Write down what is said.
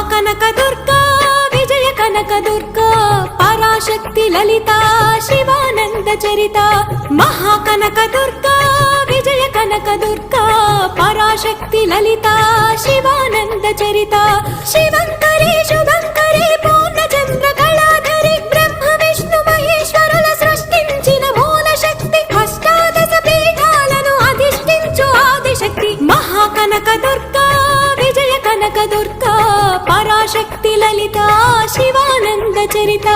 మహాకనక దుర్గా విజయ కనక దుర్గా పరాశక్తి లలిత శివానంద చరిత మహాకనక దుర్గా విజయ కనక దుర్గా పరాశక్తి లలిత శివానంద చరిత శివంకరి శుభంకరి పూర్ణచంద్ర కళాధరి బ్రహ్మ విష్ణు మహేశ్వరుల సృష్టించిన మూల శక్తి అష్టాదశ పీఠాలను అధిష్ఠించు ఆదిశక్తి మహాకనక దుర్గా విజయ కనక దుర్గా పరాశక్తి లలిత శివానంద చరిత